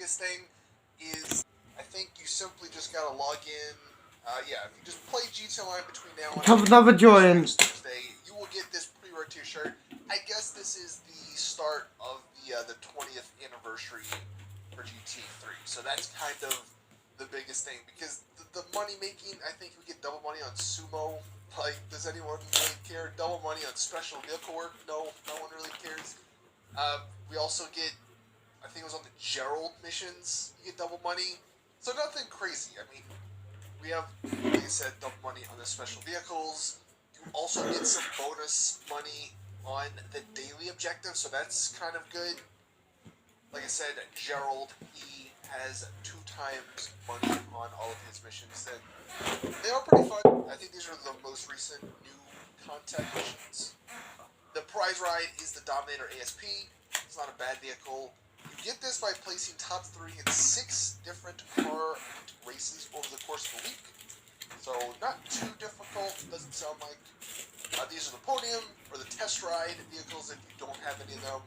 biggest thing is I think you simply just gotta log in. Yeah, if you just play GTA Online between now and Have another join. Tuesday, you will get this pre-order T-shirt. I guess this is the start of the 20th anniversary for GTA 3. So that's kind of the biggest thing because the money making. I think we get double money on sumo. Like, does anyone really care? Double money on special vehicle work? No, no one really cares. We also get, I think it was on the Gerald missions, you get double money. So nothing crazy. I mean, we have, like I said, double money on the special vehicles. You also get some bonus money on the daily objective, so that's kind of good. Like I said, Gerald, he has 2 times money on all of his missions. And they are pretty fun. I think these are the most recent new content missions. The prize ride is the Dominator ASP. It's not a bad vehicle. You get this by placing top 3 in 6 different car races over the course of a week. So not too difficult, doesn't sound like. These are the podium or the test ride vehicles if you don't have any of them.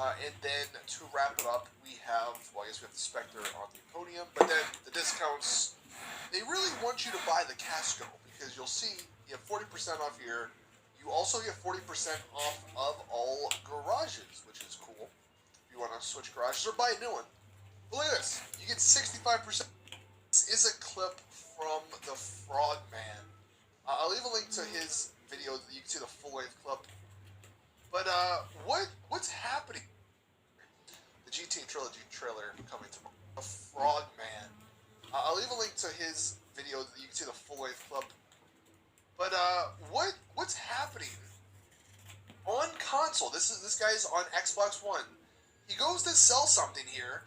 And then to wrap it up, we have, well, I guess we have the Spectre on the podium, but then the discounts, they really want you to buy the Casco because you'll see you have 40% off here. You also get 40% off of all garages, which is cool. If you want to switch garages or buy a new one. But look at this. You get 65%. This is a clip from the Frogman. I'll leave a link to his video that you can see the full-length clip. But what's happening? The GTA Trilogy trailer coming tomorrow. The Frogman. I'll leave a link to his video that you can see the full-length clip. But what's happening on console? This guy's on Xbox One. He goes to sell something here,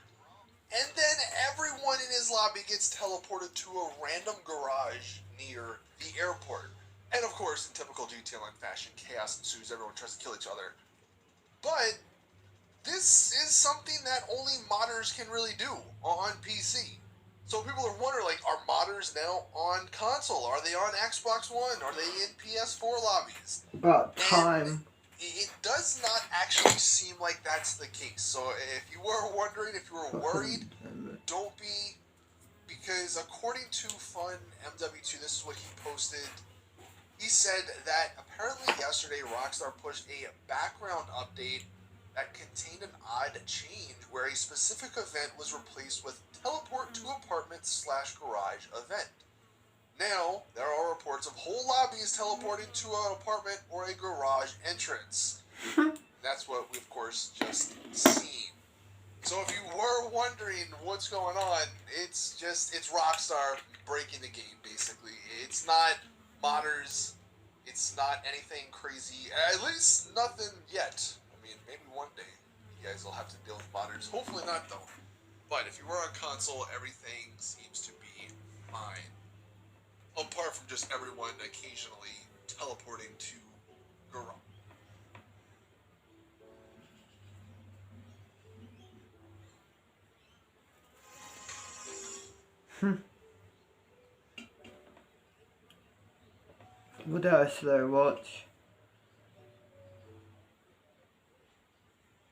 and then everyone in his lobby gets teleported to a random garage near the airport. And of course, in typical GTA Online fashion, chaos ensues. Everyone tries to kill each other. But this is something that only modders can really do on PC. So people are wondering, like, are modders now on console? Are they on Xbox One? Are they in PS4 lobbies? About time. And it does not actually seem like that's the case. So if you were wondering, if you were worried, don't be, because according to Fun MW2, this is what he posted. He said that apparently yesterday Rockstar pushed a background update that contained an odd change where a specific event was replaced with teleport to apartment / garage event. Now, there are reports of whole lobbies teleporting to an apartment or a garage entrance. That's what we, of course, just seen. So if you were wondering what's going on, it's Rockstar breaking the game, basically. It's not modders. It's not anything crazy. At least nothing yet. I mean, maybe one day you guys will have to deal with modders. Hopefully not, though. But if you were on console, everything seems to be fine. Apart from just everyone occasionally teleporting to garage. What else should I watch?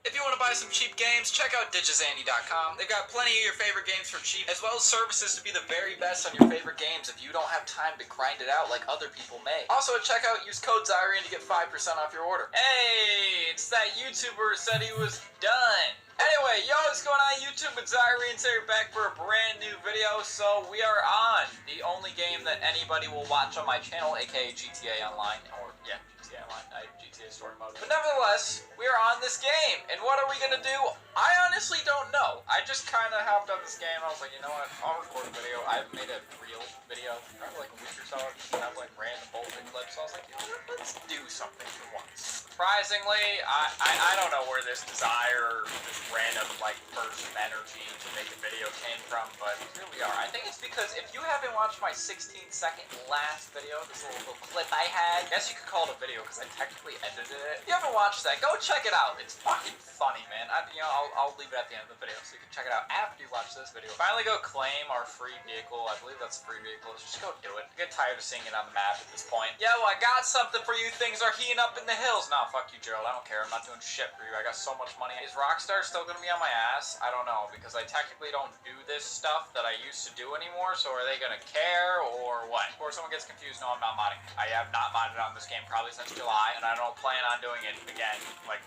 If you want to buy some cheap games, check out digizandy.com. They've got plenty of your favorite games for cheap, as well as services to be the very best on your favorite games if you don't have time to grind it out like other people may. Also at checkout, use code Zyrian to get 5% off your order. Hey, it's that YouTuber who said he was done. Anyway, yo, what's going on YouTube? It's Zyrian here back for a brand new video. So we are on the only game that anybody will watch on my channel, aka GTA Online, or yeah, GTA Online, GTA Story Mode. But nevertheless, we are on this game, and what are we gonna do? I honestly don't know. I just kind of hopped on this game. I was like, you know what? I'll record a video. I haven't made a real video probably like a week or so. I just have like random bullshit clips. So I was like, you know what? Let's do something for once. Surprisingly, I don't know where this desire, this random like burst of energy to make a video came from, but here we are. I think it's because if you haven't watched my 16-second last video, this little clip I had, I guess you could call it a video because I technically edited it. If you haven't watched that, go check it out. It's fucking funny, man. I'll leave it at the end of the video so you can check it out after you watch this video. Finally go claim our free vehicle. I believe that's a free vehicle. Let's just go do it. I get tired of seeing it on the map at this point. Yo, I got something for you. Things are heating up in the hills. Nah, fuck you, Gerald. I don't care. I'm not doing shit for you. I got so much money. Is Rockstar still gonna be on my ass? I don't know, because I technically don't do this stuff that I used to do anymore, so are they gonna care, or what? Before someone gets confused, no, I'm not modding. I have not modded on this game probably since July, and I don't plan on doing it again. Like,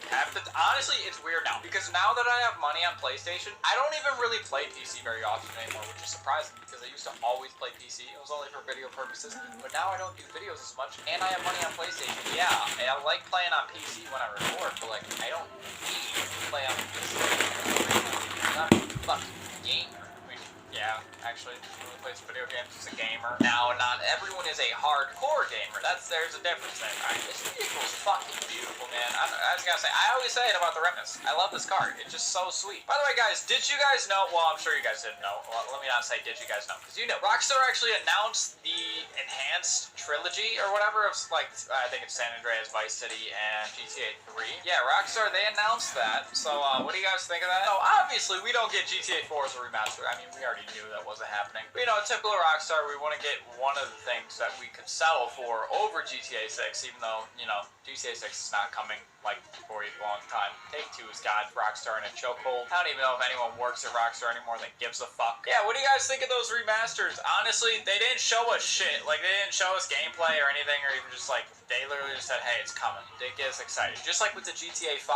honestly, it's weird now, because now that I have money on PlayStation, I don't even really play PC very often anymore, which is surprising, because I used to always play PC. It was only for video purposes, but now I don't do videos as much, and I have money on PlayStation. Yeah, I like playing on PC when I record, but like, I don't need to play on PC. I'm not a fucking gamer. I mean, yeah, actually, who plays video games is a gamer. Now, not everyone is a hardcore gamer. There's a difference there. Alright, this vehicle's fucking beautiful, man. I was gonna say, I always say it about the Remnants. I love this car. It's just so sweet. By the way, guys, did you guys know? Well, I'm sure you guys didn't know. Well, let me not say did you guys know, because you know. Rockstar actually announced the enhanced trilogy or whatever of, like, I think it's San Andreas, Vice City, and GTA 3. Yeah, Rockstar, they announced that. So, what do you guys think of that? So, obviously, we don't get GTA 4 as a remaster. I mean, we already knew that wasn't happening. But, you know, typical Rockstar, we want to get one of the things that we could settle for over GTA 6, even though, you know, GTA 6 is not coming, like, for a long time. Take-Two has got Rockstar in a chokehold. I don't even know if anyone works at Rockstar anymore that gives a fuck. Yeah, what do you guys think of those remasters? Honestly, they didn't show us shit. Like, they didn't show us gameplay or anything, or even just, like, they literally just said, hey, it's coming. They get us excited. Just like with the GTA 5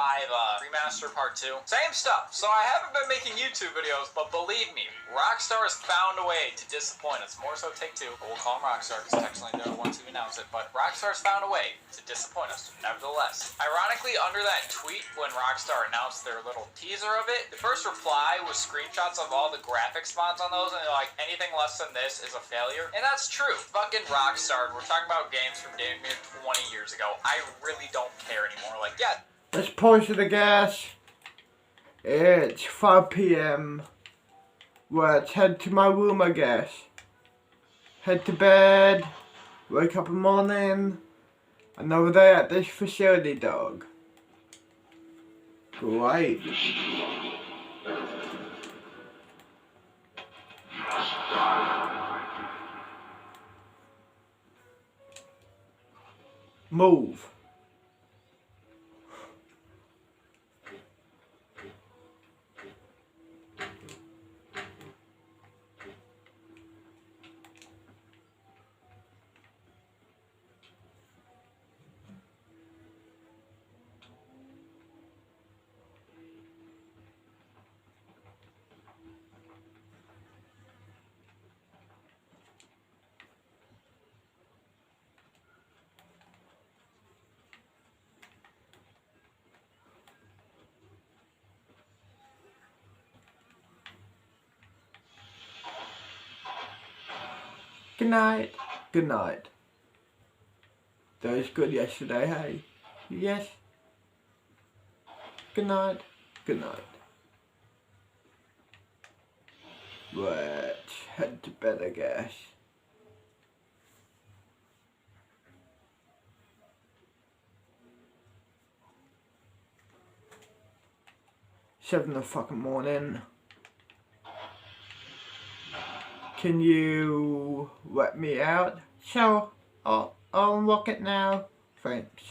remaster part 2. Same stuff. So I haven't been making YouTube videos, but believe me, Rockstar has found a way to disappoint us. More so Take-Two, but we'll call them Rockstar because technically they're the ones who announce it. But Rockstar's found a way to disappoint us, nevertheless. Ironically, under that tweet when Rockstar announced their little teaser of it, the first reply was screenshots of all the graphics mods on those, and they're like, anything less than this is a failure. And that's true. Fucking Rockstar. We're talking about games from damn near 20 years ago. I really don't care anymore. Like, yeah. Let's pause to the gas. It's 5 p.m. Let's head to my room, I guess. Head to bed. Wake up in the morning. Another day at this facility, dog. Great. Move. Good night. Good night. That was good yesterday, hey? Yes? Good night. Good night. Let's head to bed, I guess. Seven in the fucking morning. Can you let me out? Sure, I'll unlock it now. Thanks.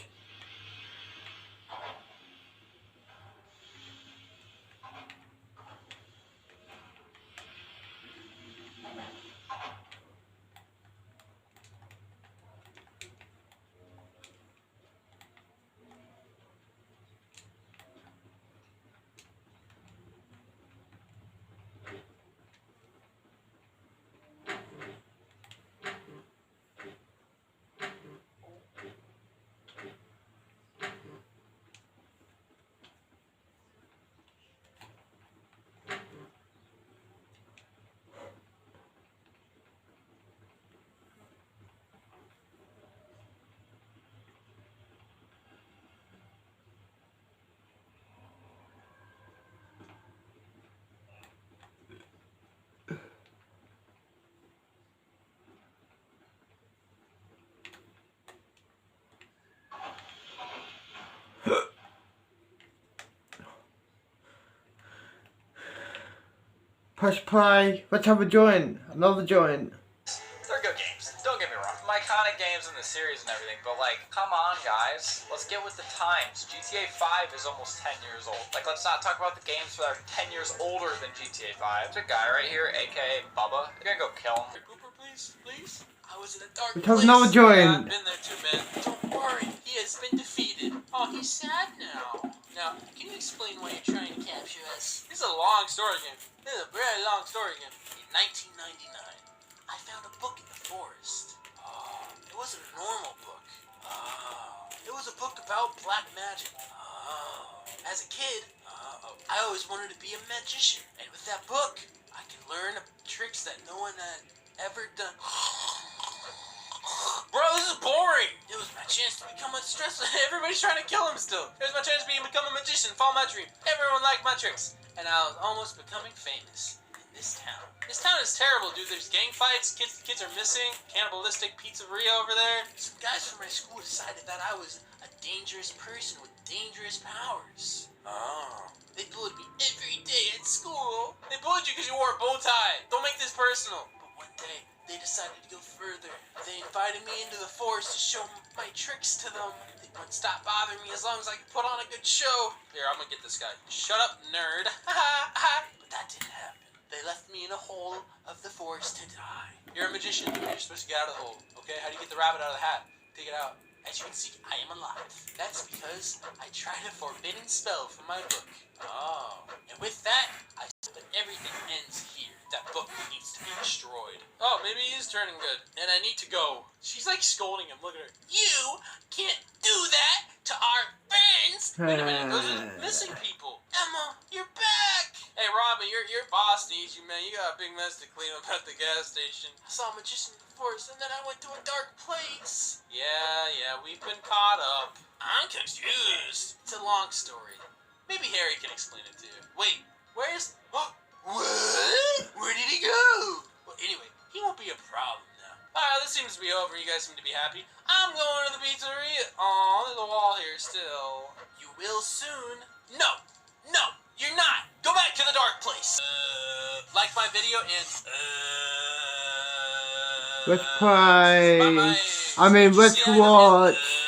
Press play. Let's have a joint. Another joint. They're good games. Don't get me wrong. My iconic games in the series and everything, but like, come on guys, let's get with the times. GTA 5 is almost 10 years old. Like, let's not talk about the games that are 10 years older than GTA 5. There's a guy right here, aka Bubba. You're gonna go kill him. Hey, Cooper, please, please. I was in a dark It place. has no Yeah, joint. I've been there too, man. Don't worry, he has been defeated. Oh, he's sad now. Now, can you explain why you're trying to capture us? This is a long story again. This is a very long story again. In 1999, I found a book in the forest. Oh, it wasn't a normal book. Oh, it was a book about black magic. Oh, as a kid, I always wanted to be a magician. And with that book, I could learn tricks that no one had ever done. Bro, this is boring! It was my chance to become a stress. Everybody's trying to kill him still. It was my chance to become a magician, follow my dream. Everyone liked my tricks. And I was almost becoming famous in this town. This town is terrible, dude. There's gang fights, kids are missing, cannibalistic pizzeria over there. Some guys from my school decided that I was a dangerous person with dangerous powers. Oh. They bullied me every day at school. They bullied you because you wore a bow tie. Don't make this personal. But one day, they decided to go further. They invited me into the forest to show my tricks to them. They wouldn't stop bothering me as long as I could put on a good show. Here, I'm gonna get this guy. Shut up, nerd. But that didn't happen. They left me in a hole of the forest to die. You're a magician. You're supposed to get out of the hole. Okay, how do you get the rabbit out of the hat? Take it out. As you can see, I am alive. That's because I tried a forbidden spell from my book. Oh. And with that, I said that everything ends here. That book needs to be destroyed. Oh, maybe he is turning good. And I need to go. She's like scolding him. Look at her. You can't do that to our friends. Wait a minute. Those are the missing people. Emma, you're back. Hey, Robin, your boss needs you, man. You got a big mess to clean up at the gas station. I saw a magician in the forest, and then I went to a dark place. Yeah, we've been caught up. I'm confused. It's a long story. Maybe Harry can explain it to you. Wait, where's... What? Where did he go? Well, anyway, he won't be a problem now. Alright, this seems to be over. You guys seem to be happy. I'm going to the pizzeria. Aw, there's a wall here still. You will soon. No, you're not. Go back to the dark place. Like my video and... Let's play. Bye-bye. I mean, let's See, I love you. watch.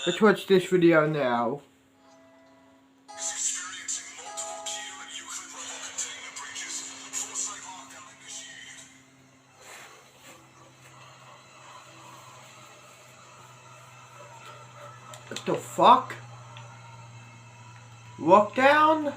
Let's watch this video now. What the fuck? Lockdown?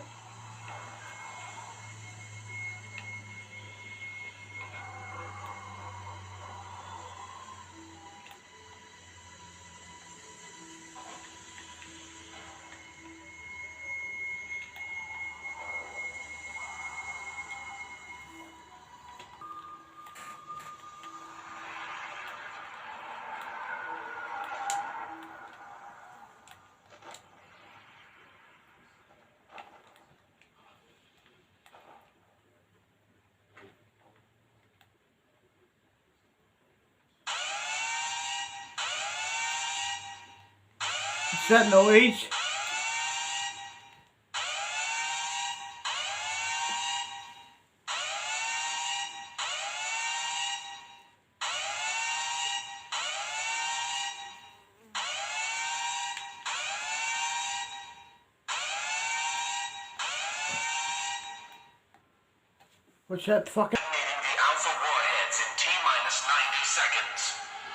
What's that noise? What's that fucking... The Alpha warheads in T-minus 90 seconds.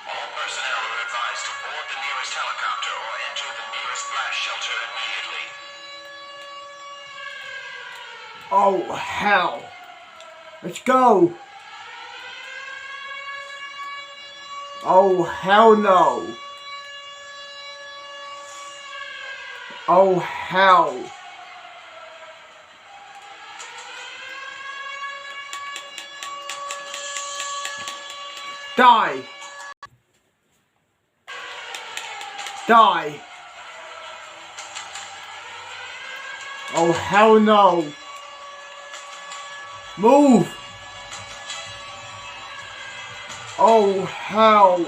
All personnel are advised to board the nearest helicopter or enter the nearest blast shelter immediately. Oh, hell. Let's go. Oh, hell no. Oh, hell. Die. Die. Oh, hell no. Move. Oh, hell.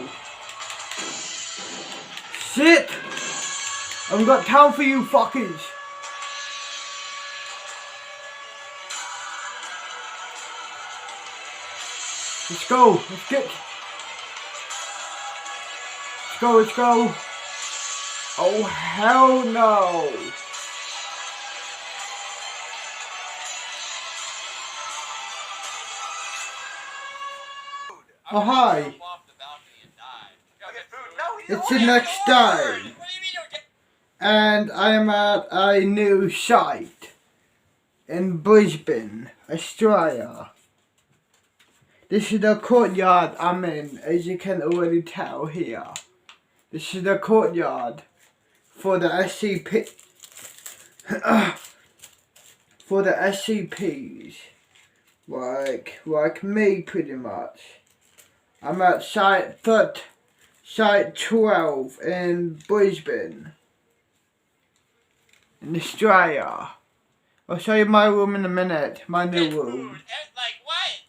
Shit. I haven't got time for you fuckers. Let's go. Let's get... go, let's go. Oh, hell no. Oh, hi. Jump off the balcony and die. Go get food. No, he's It's the next day. What do you mean you get? And I am at a new site in Brisbane, Australia. This is the courtyard I'm in, as you can already tell here. This is the courtyard for the SCP, for the SCPs, like me pretty much. I'm at site 12 in Brisbane, in Australia. I'll show you my room in a minute, my new Get room. food. Like what?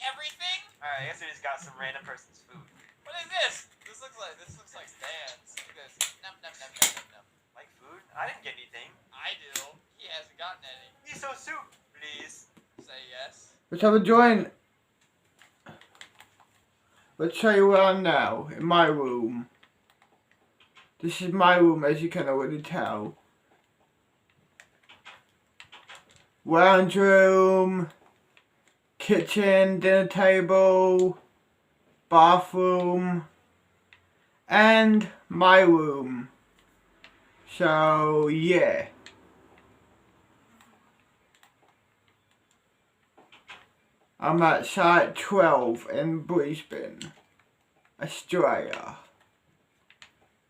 Everything? Alright, I guess we just got some random person's food. What is this? This looks like Dan's. Look at this. Num num num num num num. Like food? I didn't get anything. I do. He hasn't gotten any. Miso soup, please. Say yes. Let's have a join. Let's show you where I'm now, in my room. This is my room, as you can already tell. Lounge room, kitchen, dinner table, bathroom, and my room. So, yeah. I'm at site 12 in Brisbane, Australia.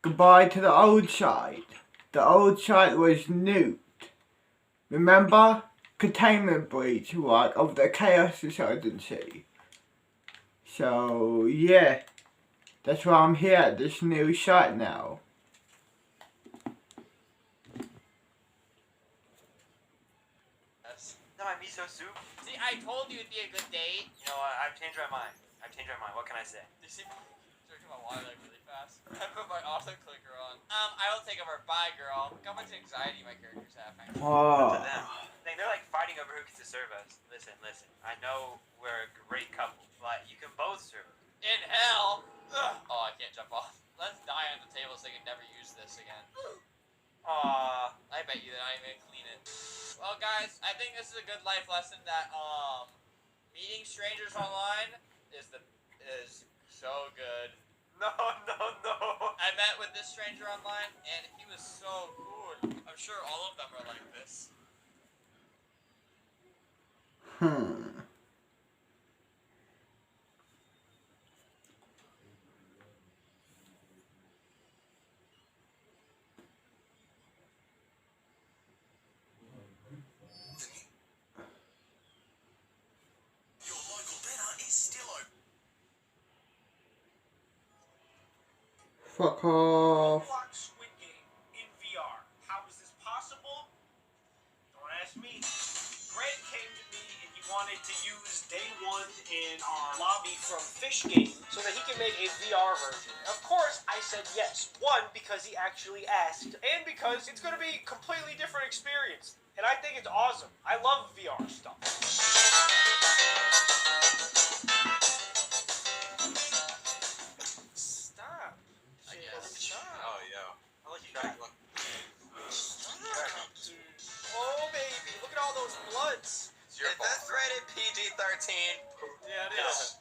Goodbye to the old site. The old site was nuked. Remember? Containment breach, right, of the Chaos Insurgency. So, yeah. That's why I'm here at this new site now. Yes. No, my miso soup. See, I told you it'd be a good date. You know what? I've changed my mind. What can I say? You see me drinking my water like really fast? I put my auto clicker on. I don't think of her. Bye, girl. Look how much anxiety my character's having. Up to Oh. them. They're like fighting over who gets to serve us. Listen. I know we're a great couple, but you can both serve us. In hell. Ugh. Oh, I can't jump off. Let's die on the table so they can never use this again. Aww. I bet you that I'm gonna clean it. Well, guys, I think this is a good life lesson that meeting strangers online is so good. No. I met with this stranger online, and he was so cool. I'm sure all of them are like this. Your local dinner is still open. Fuck off. Watch Squid Game in VR. How is this possible? Don't ask me. Greg came to me and he wanted to use day one in our lobby from Fish Game so that he can make a VR version. Of course, I said yes. One, because he actually asked, and because it's going to be a completely different experience. And I think it's awesome. I love VR stuff. Stop. I guess. Stop. Oh, yeah. I'll let you try. Oh, baby. Look at all those bloods. It's your fault. Is this rated PG-13? Yeah, it is.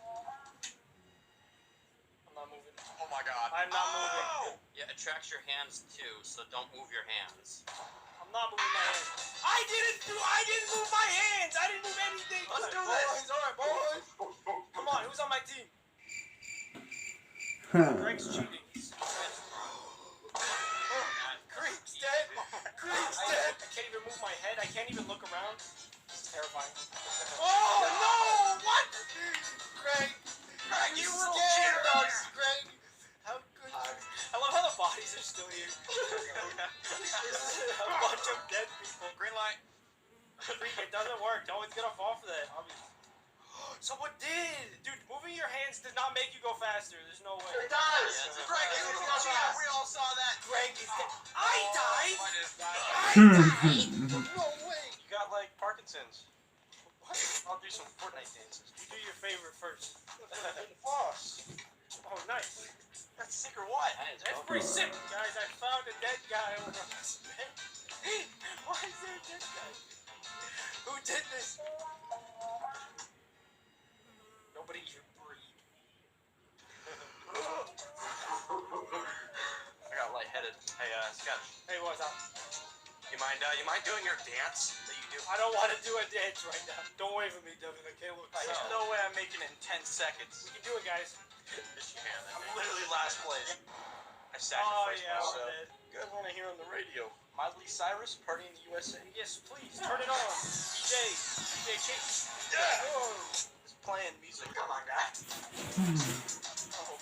I'm not moving. Oh my god. I'm not moving. Yeah, it tracks your hands too, so don't move your hands. I'm not moving my hands. I didn't move my hands. I didn't move anything. Let's do this. Alright, boys. Come on, who's on my team? Greg's cheating. Creep's dead. Creep's dead. I can't even move my head. I can't even look around. It's terrifying. Oh no! What? Greg, you scared us, Greg. How could you? I love how the bodies are still here. A bunch of dead people. Green light. Freak, it doesn't work. No one's gonna fall for that. Obviously. So what did? Dude, moving your hands does not make you go faster. There's no way. It does. Greg, we all saw that. Greg is dead. I died. What is that? No way. You got like Parkinson's. What? I'll do some Fortnite dances. You do your favorite first. Floss. Oh, nice. That's sick or what? Hey, pretty sick. Guys, I found a dead guy over on this bed. Why is there a dead guy? Who did this? Nobody should breathe. I got lightheaded. Hey, Sketch. Hey, what's up? You mind doing your dance that you do? I don't want to do a dance right now. Don't wave at me, Devin. I can't look. There's no way I'm making it in 10 seconds. We can do it, guys. Yes, you can. I'm literally last place. I Oh, sacrificed yeah, myself. we're dead. You guys want to hear on the radio? Miley Cyrus, Party in the USA. Yes, please, turn it on. DJ Chase. Yeah! Whoa. It's playing music. Come on, guy. Oh.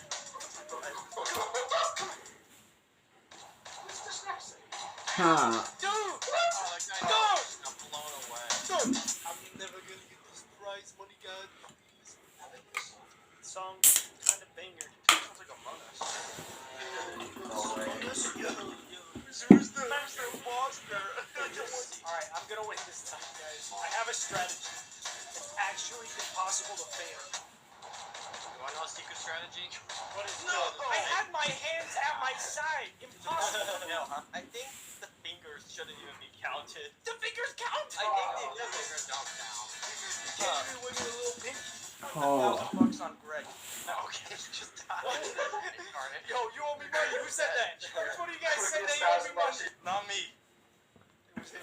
Huh. Dude! Oh, that guy Dude! I'm blown away. Dude! I'm never gonna get this prize money, God. Song kind of banger. Sounds like Among Us. Who's the monster? Alright, I'm gonna win this time, guys. I have a strategy. It's actually impossible to fail. You want to know a secret strategy? What is No! it? I had my hands at my side. Impossible. No, huh? I think the fingers shouldn't even be counted. The fingers count. I think they The do. fingers don't count. You can't even win with a little pinky. Oh. $1,000 on Greg. No, okay, just die. What? Darn it. Yo, you owe me money. Who said that? Which one of you guys said that you owe me money? Not me. It was him.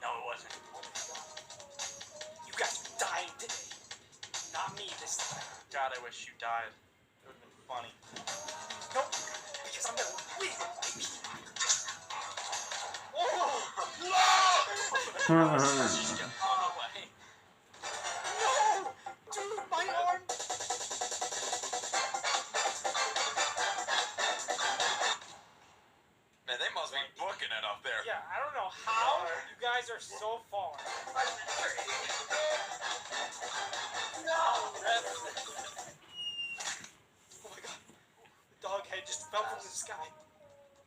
No, it wasn't. You guys are dying today. Not me this time. God, I wish you died. It would have been funny. Nope. Because I'm gonna win. Oh! Just get blown away. No! Dude, my arm! Man, they must be booking it up there. Yeah, I don't know how you guys are so far. No! Oh my god. The dog head just fell from the sky.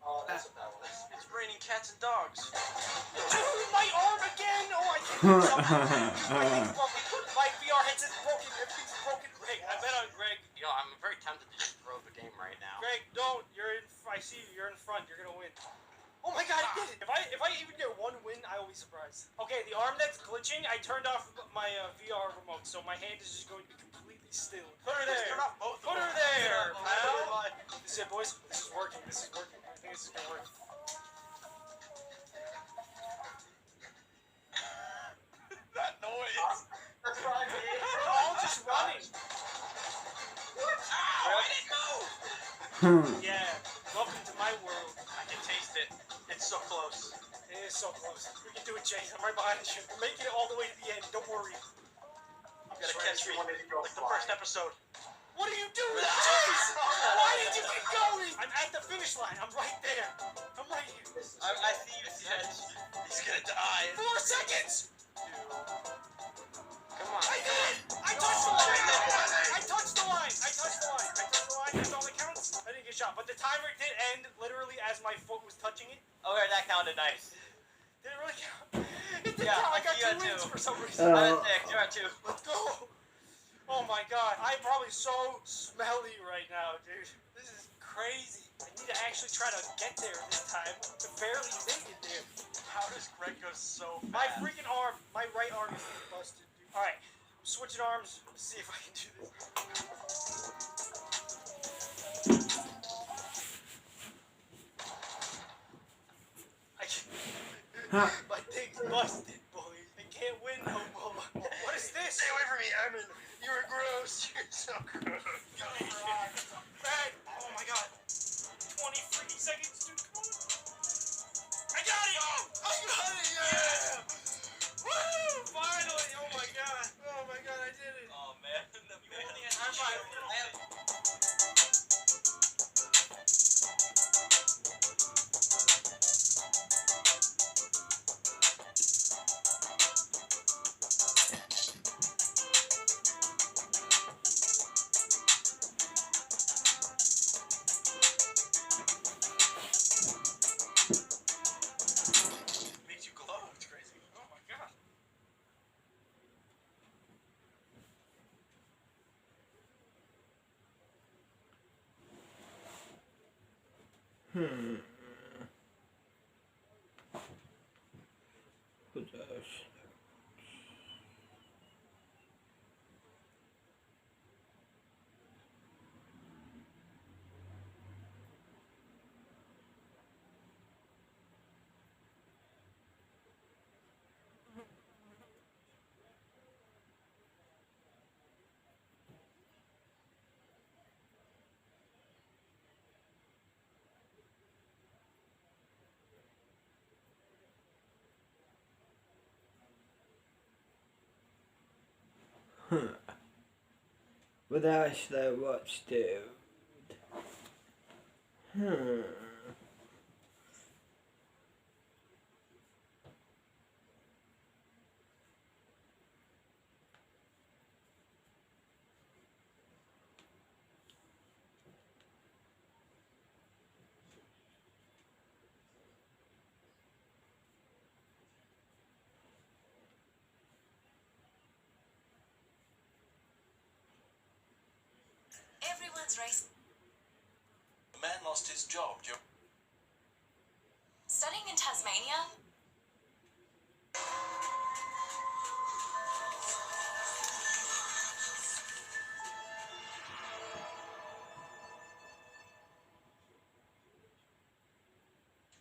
Oh, that's what that was. It's raining cats and dogs. Dude, my arm again! Oh, I can't do something. My thing's broken. My VR headset's broken. Everything's broken. Greg, I bet on Greg. You know, I'm very tempted to just throw the game right now. Greg, don't. You're in. I see you. You're in front. You're gonna win. Oh my god, I did it! If I even get one win, I will be surprised. Okay, the arm that's glitching, I turned off my VR remote, so my hand is just going to be completely still. Put her there. Turn off both of Put them. her there, Turn pal. off both. This is it, boys. This is working. This is working. I think this is gonna work. That noise. That's what I mean. We're all just running. Ow, I didn't know. Yeah. Welcome to my world. I can taste it. It's so close. It is so close. We can do it, Jay. I'm right behind you. We're making it all the way to the end. Don't worry. You gotta catch me. Like the first episode. What are you doing? Jeez! Why did you keep going? I'm at the finish line. I'm right there. I'm right here. I see you, Sketch. He's gonna die. 4 seconds! Come on. I did it! I touched the line! I touched the line! I touched the line! I touched the line. That's all that counts. I didn't get shot. But the timer did end literally as my foot was touching it. Okay, that counted nice. Did it really count? It did Yeah, count. I got you 2 had wins 2. for some reason. I'm at 6, you're at 2. Let's go! Oh my god. I'm probably so smelly right now, dude. This is crazy. I need to actually try to get there this time. I barely make it there. How does Greg go so fast? My freaking arm, my right arm is busted, dude. Alright, I'm switching arms. Let's see if I can do this. I can't. My thing's busted, boys. I can't win no more. What is this? Stay away from me, Emin. You're gross. You're so gross. Bang! Oh my god. 20 freaking seconds, dude. Come on. I got it! I got it! Yeah! Woo! Finally! Oh my god. Oh my god, I did it. Oh, man. I'm fine. Makes you glow. It's crazy. Oh my god. What else? What else there? What's dude? Everyone's racing. The man lost his job during... Studying in Tasmania?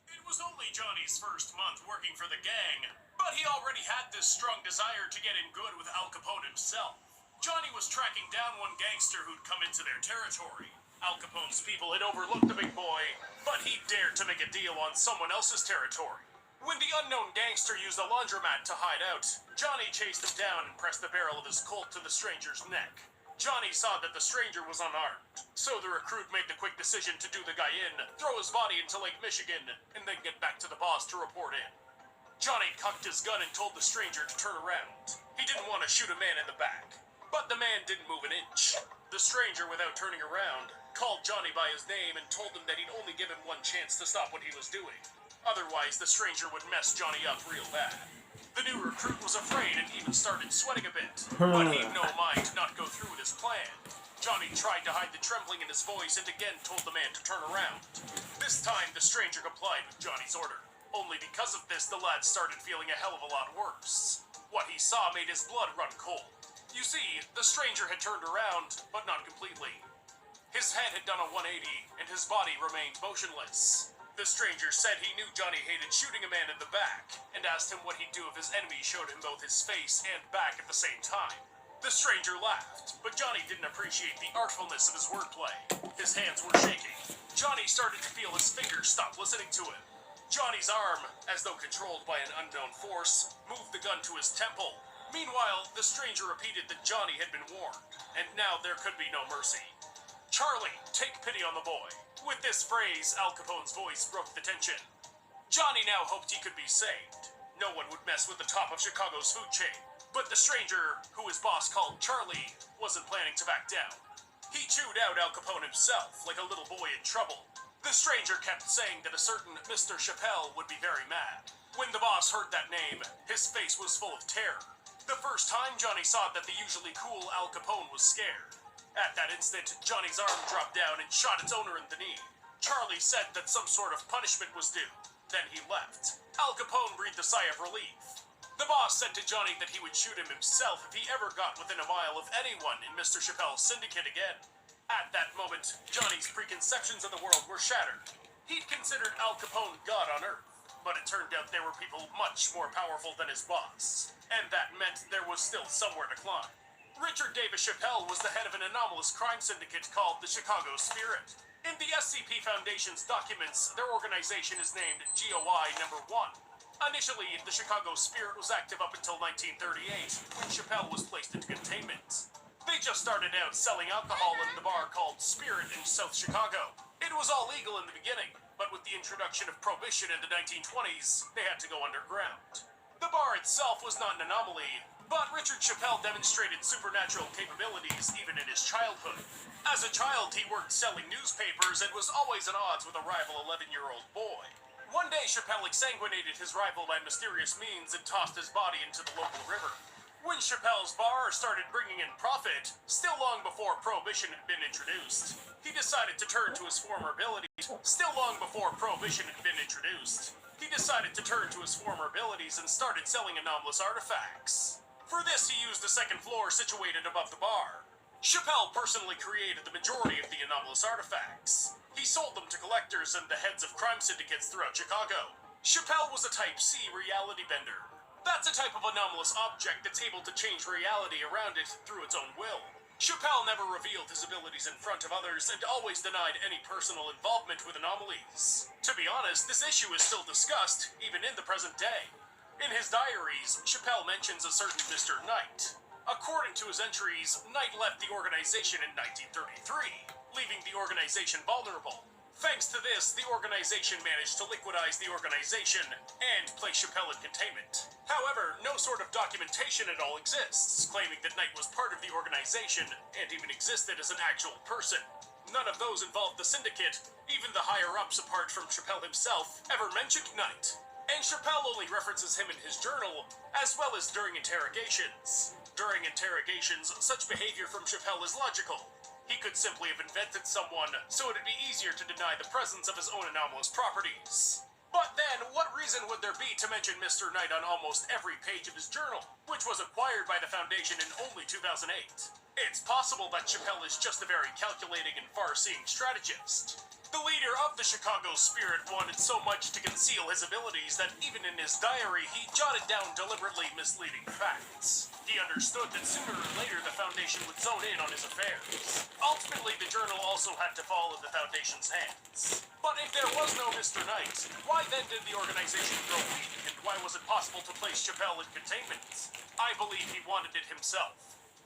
It was only Johnny's first month working for the gang, but he already had this strong desire to get in good with Al Capone himself. Johnny was tracking down one gangster who'd come into their territory. Al Capone's people had overlooked the big boy, but he dared to make a deal on someone else's territory. When the unknown gangster used a laundromat to hide out, Johnny chased him down and pressed the barrel of his Colt to the stranger's neck. Johnny saw that the stranger was unarmed, so the recruit made the quick decision to do the guy in, throw his body into Lake Michigan, and then get back to the boss to report in. Johnny cocked his gun and told the stranger to turn around. He didn't want to shoot a man in the back, but the man didn't move an inch. The stranger, without turning around, called Johnny by his name and told him that he'd only give him one chance to stop what he was doing. Otherwise, the stranger would mess Johnny up real bad. The new recruit was afraid and even started sweating a bit, but he'd no mind to not go through with his plan. Johnny tried to hide the trembling in his voice and again told the man to turn around. This time, the stranger complied with Johnny's order. Only because of this, the lad started feeling a hell of a lot worse. What he saw made his blood run cold. You see, the stranger had turned around, but not completely. His head had done a 180, and his body remained motionless. The stranger said he knew Johnny hated shooting a man in the back, and asked him what he'd do if his enemy showed him both his face and back at the same time. The stranger laughed, but Johnny didn't appreciate the artfulness of his wordplay. His hands were shaking. Johnny started to feel his fingers stop listening to him. Johnny's arm, as though controlled by an unknown force, moved the gun to his temple. Meanwhile, the stranger repeated that Johnny had been warned, and now there could be no mercy. "Charlie, take pity on the boy." With this phrase, Al Capone's voice broke the tension. Johnny now hoped he could be saved. No one would mess with the top of Chicago's food chain. But the stranger, who his boss called Charlie, wasn't planning to back down. He chewed out Al Capone himself, like a little boy in trouble. The stranger kept saying that a certain Mr. Chappelle would be very mad. When the boss heard that name, his face was full of terror. The first time Johnny saw that the usually cool Al Capone was scared. At that instant, Johnny's arm dropped down and shot its owner in the knee. Charlie said that some sort of punishment was due. Then he left. Al Capone breathed a sigh of relief. The boss said to Johnny that he would shoot him himself if he ever got within a mile of anyone in Mr. Chappelle's syndicate again. At that moment, Johnny's preconceptions of the world were shattered. He'd considered Al Capone God on Earth, but it turned out there were people much more powerful than his boss, and that meant there was still somewhere to climb. Richard Davis Chappelle was the head of an anomalous crime syndicate called the Chicago Spirit. In the SCP Foundation's documents, their organization is named GOI Number 1. Initially, the Chicago Spirit was active up until 1938, when Chappelle was placed into containment. They just started out selling alcohol in the bar called Spirit in South Chicago. It was all legal in the beginning, but with the introduction of Prohibition in the 1920s, they had to go underground. The bar itself was not an anomaly, but Richard Chappelle demonstrated supernatural capabilities even in his childhood. As a child, he worked selling newspapers and was always at odds with a rival 11-year-old boy. One day, Chappelle exsanguinated his rival by mysterious means and tossed his body into the local river. When Chappelle's bar started bringing in profit, still long before Prohibition had been introduced, he decided to turn to his former abilities. Still long before Prohibition had been introduced, he decided to turn to his former abilities and started selling anomalous artifacts. For this, he used the second floor situated above the bar. Chappelle personally created the majority of the anomalous artifacts. He sold them to collectors and the heads of crime syndicates throughout Chicago. Chappelle was a Type C reality bender. That's a type of anomalous object that's able to change reality around it through its own will. Chappelle never revealed his abilities in front of others and always denied any personal involvement with anomalies. To be honest, this issue is still discussed, even in the present day. In his diaries, Chappelle mentions a certain Mr. Knight. According to his entries, Knight left the organization in 1933, leaving the organization vulnerable. Thanks to this, the organization managed to liquidize the organization and place Chappelle in containment. However, no sort of documentation at all exists, claiming that Knight was part of the organization and even existed as an actual person. None of those involved the syndicate, even the higher-ups apart from Chappelle himself, ever mentioned Knight. And Chappelle only references him in his journal, as well as during interrogations. During interrogations, such behavior from Chappelle is logical. He could simply have invented someone, so it'd be easier to deny the presence of his own anomalous properties. But then, what reason would there be to mention Mr. Knight on almost every page of his journal, which was acquired by the Foundation in only 2008? It's possible that Chappelle is just a very calculating and far-seeing strategist. The leader of the Chicago Spirit wanted so much to conceal his abilities that even in his diary, he jotted down deliberately misleading facts. He understood that sooner or later the Foundation would zone in on his affairs. Ultimately, the journal also had to fall in the Foundation's hands. But if there was no Mr. Knight, why then did the organization grow weak, and why was it possible to place Chappelle in containment? I believe he wanted it himself.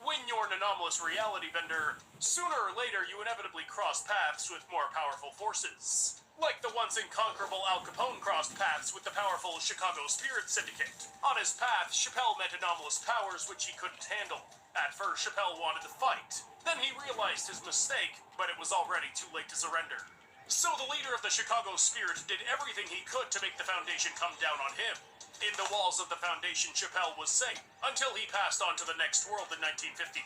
When you're an anomalous reality bender, sooner or later you inevitably cross paths with more powerful forces. Like the once incomparable Al Capone crossed paths with the powerful Chicago Spirit Syndicate. On his path, Chappelle met anomalous powers which he couldn't handle. At first, Chappelle wanted to fight. Then he realized his mistake, but it was already too late to surrender. So the leader of the Chicago Spirit did everything he could to make the Foundation come down on him. In the walls of the Foundation, Chappelle was safe, until he passed on to the next world in 1953.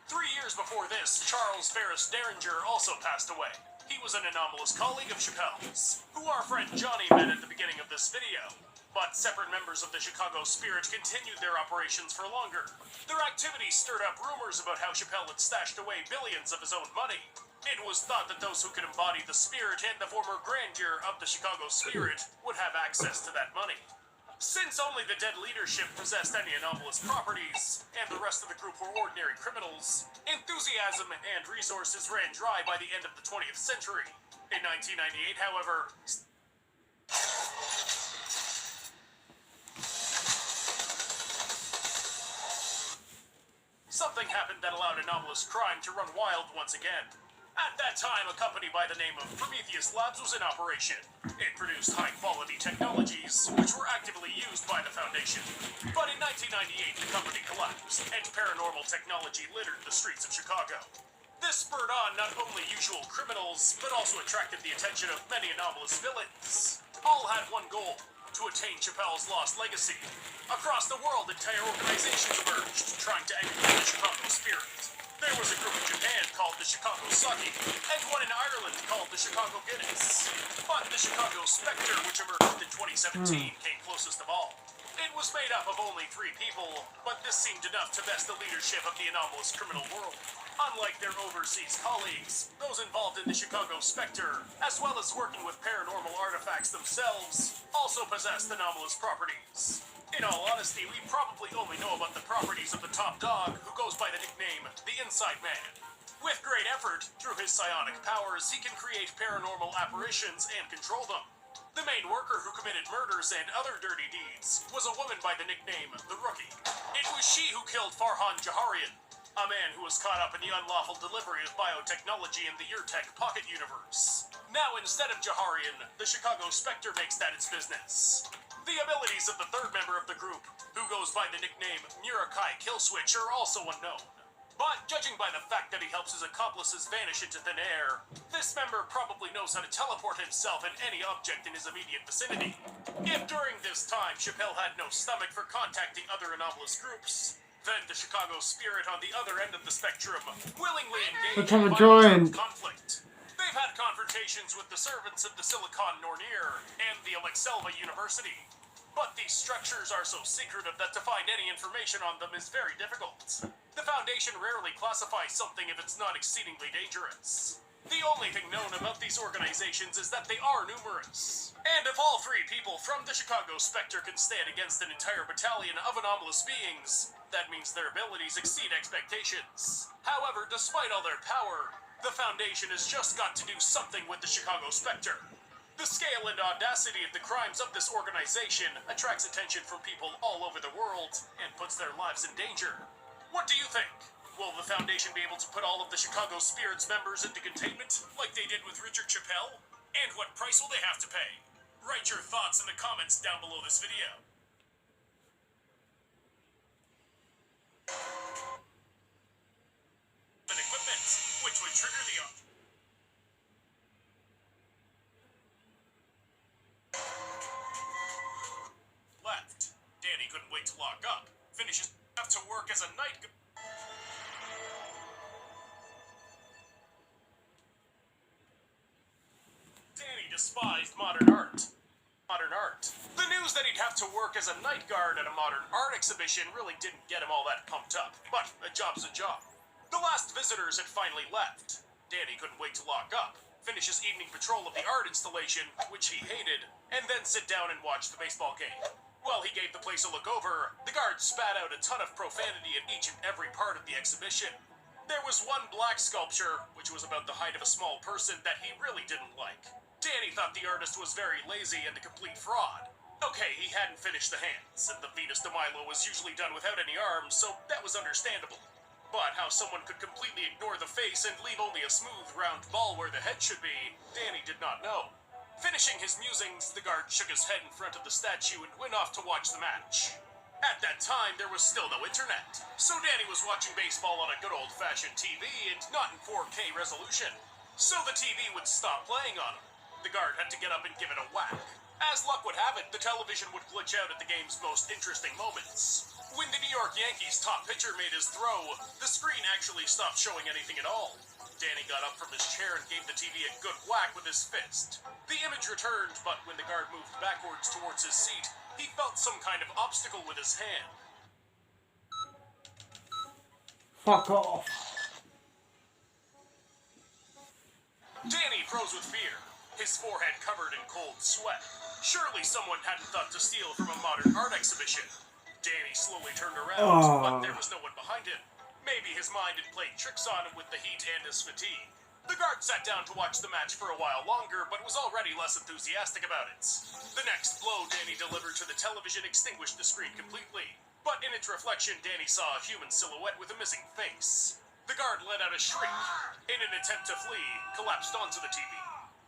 3 years before this, Charles Ferris Derringer also passed away. He was an anomalous colleague of Chappelle's, who our friend Johnny met at the beginning of this video. But separate members of the Chicago Spirit continued their operations for longer. Their activities stirred up rumors about how Chappelle had stashed away billions of his own money. It was thought that those who could embody the spirit and the former grandeur of the Chicago Spirit would have access to that money. Since only the dead leadership possessed any anomalous properties, and the rest of the group were ordinary criminals, enthusiasm and resources ran dry by the end of the 20th century. In 1998, however, something happened that allowed anomalous crime to run wild once again. At that time, a company by the name of Prometheus Labs was in operation. It produced high-quality technologies, which were actively used by the Foundation. But in 1998, the company collapsed, and paranormal technology littered the streets of Chicago. This spurred on not only usual criminals, but also attracted the attention of many anomalous villains. All had one goal: to attain Chappelle's lost legacy. Across the world, entire organizations emerged, trying to emulate the Chicago Spirit. There was a group in Japan called the Chicago Sake, and one in Ireland called the Chicago Guinness. But the Chicago Spectre, which emerged in 2017, came closest of all. It was made up of only 3 people, but this seemed enough to vest the leadership of the anomalous criminal world. Unlike their overseas colleagues, those involved in the Chicago Spectre, as well as working with paranormal artifacts themselves, also possessed anomalous properties. In all honesty, we probably only know about the properties of the top dog, who goes by the nickname the Inside Man. With great effort, through his psionic powers, he can create paranormal apparitions and control them. The main worker who committed murders and other dirty deeds was a woman by the nickname the Rookie. It was she who killed Farhan Jaharian, a man who was caught up in the unlawful delivery of biotechnology in the Urtech Pocket Universe. Now, instead of Jaharian, the Chicago Spectre makes that its business. The abilities of the third member of the group, who goes by the nickname Murakai Killswitch, are also unknown. But judging by the fact that he helps his accomplices vanish into thin air, this member probably knows how to teleport himself in any object in his immediate vicinity. If during this time Chappelle had no stomach for contacting other anomalous groups, Then the Chicago Spirit on the other end of the spectrum willingly Let's engaged have in a violent joint. conflict. They've had confrontations with the servants of the Silicon Nornier and the Alexelva University. But these structures are so secretive that to find any information on them is very difficult. The Foundation rarely classifies something if it's not exceedingly dangerous. The only thing known about these organizations is that they are numerous. And if all three people from the Chicago Spectre can stand against an entire battalion of anomalous beings, that means their abilities exceed expectations. However, despite all their power, the Foundation has just got to do something with the Chicago Spectre. The scale and audacity of the crimes of this organization attracts attention from people all over the world and puts their lives in danger. What do you think? Will the Foundation be able to put all of the Chicago Spirit's members into containment, like they did with Richard Chappelle? And what price will they have to pay? Write your thoughts in the comments down below this video. And equipment, which would trigger the left. Danny couldn't wait to lock up. Finishes have to work as a night. Danny despised modern art. The news that he'd have to work as a night guard at a modern art exhibition really didn't get him all that pumped up. But a job's a job. The last visitors had finally left. Danny couldn't wait to lock up, finish his evening patrol of the art installation, which he hated, and then sit down and watch the baseball game. While he gave the place a look over, the guard spat out a ton of profanity at each and every part of the exhibition. There was one black sculpture, which was about the height of a small person, that he really didn't like. Danny thought the artist was very lazy and a complete fraud. Okay, he hadn't finished the hands, and the Venus de Milo was usually done without any arms, so that was understandable. But how someone could completely ignore the face and leave only a smooth, round ball where the head should be, Danny did not know. Finishing his musings, the guard shook his head in front of the statue and went off to watch the match. At that time, there was still no internet, so Danny was watching baseball on a good old-fashioned TV and not in 4K resolution. So the TV would stop playing on him. The guard had to get up and give it a whack. As luck would have it, the television would glitch out at the game's most interesting moments. When the New York Yankees' top pitcher made his throw, the screen actually stopped showing anything at all. Danny got up from his chair and gave the TV a good whack with his fist. The image returned, but when the guard moved backwards towards his seat, he felt some kind of obstacle with his hand. Fuck off. Danny froze with fear, his forehead covered in cold sweat. Surely someone hadn't thought to steal from a modern art exhibition. Danny slowly turned around, but there was no one behind him. Maybe his mind had played tricks on him with the heat and his fatigue. The guard sat down to watch the match for a while longer, but was already less enthusiastic about it. The next blow Danny delivered to the television extinguished the screen completely. But in its reflection, Danny saw a human silhouette with a missing face. The guard let out a shriek. In an attempt to flee, collapsed onto the TV.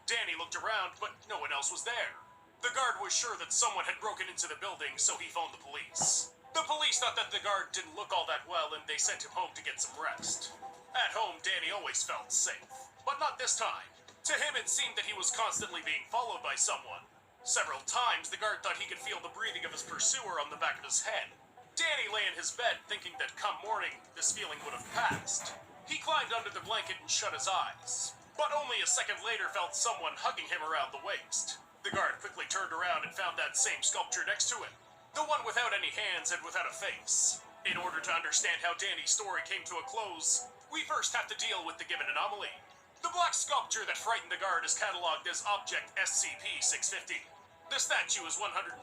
Danny looked around, but no one else was there. The guard was sure that someone had broken into the building, so he phoned the police. The police thought that the guard didn't look all that well, and they sent him home to get some rest. At home, Danny always felt safe. But not this time. To him, it seemed that he was constantly being followed by someone. Several times, the guard thought he could feel the breathing of his pursuer on the back of his head. Danny lay in his bed, thinking that come morning, this feeling would have passed. He climbed under the blanket and shut his eyes. But only a second later felt someone hugging him around the waist. The guard quickly turned around and found that same sculpture next to him. The one without any hands and without a face. In order to understand how Danny's story came to a close, we first have to deal with the given anomaly. The black sculpture that frightened the guard is cataloged as Object SCP-650. The statue is 167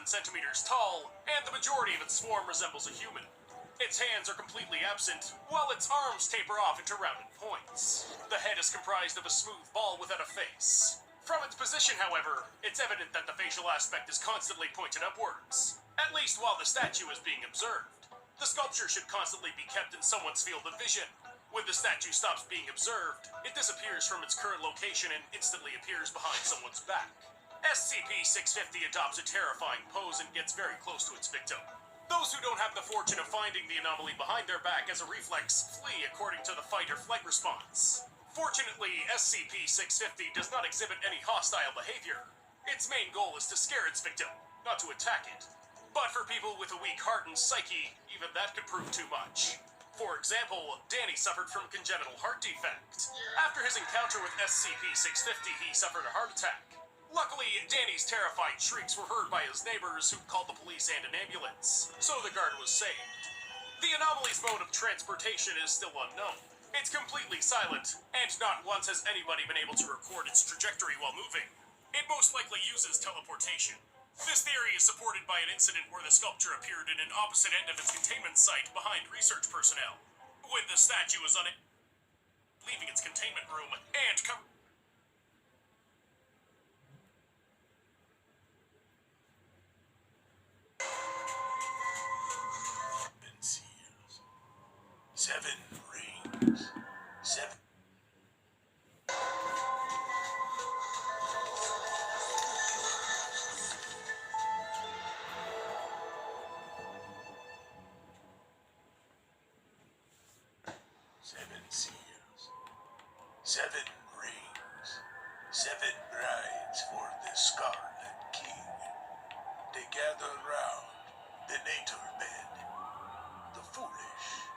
centimeters tall, and the majority of its form resembles a human. Its hands are completely absent, while its arms taper off into rounded points. The head is comprised of a smooth ball without a face. From its position, however, it's evident that the facial aspect is constantly pointed upwards, at least while the statue is being observed. The sculpture should constantly be kept in someone's field of vision. When the statue stops being observed, it disappears from its current location and instantly appears behind someone's back. SCP-650 adopts a terrifying pose and gets very close to its victim. Those who don't have the fortune of finding the anomaly behind their back as a reflex flee according to the fight or flight response. Fortunately, SCP-650 does not exhibit any hostile behavior. Its main goal is to scare its victim, not to attack it. But for people with a weak heart and psyche, even that could prove too much. For example, Danny suffered from congenital heart defect. After his encounter with SCP-650, he suffered a heart attack. Luckily, Danny's terrified shrieks were heard by his neighbors, who called the police and an ambulance, so the guard was saved. The anomaly's mode of transportation is still unknown. It's completely silent, and not once has anybody been able to record its trajectory while moving. It most likely uses teleportation. This theory is supported by an incident where the sculpture appeared in an opposite end of its containment site behind research personnel, when the statue was leaving its containment room and Seals. 7 rings. 7. Seven seals. 7 rings. 7 brides for the Scarlet King. They gather round the natal bed. The foolish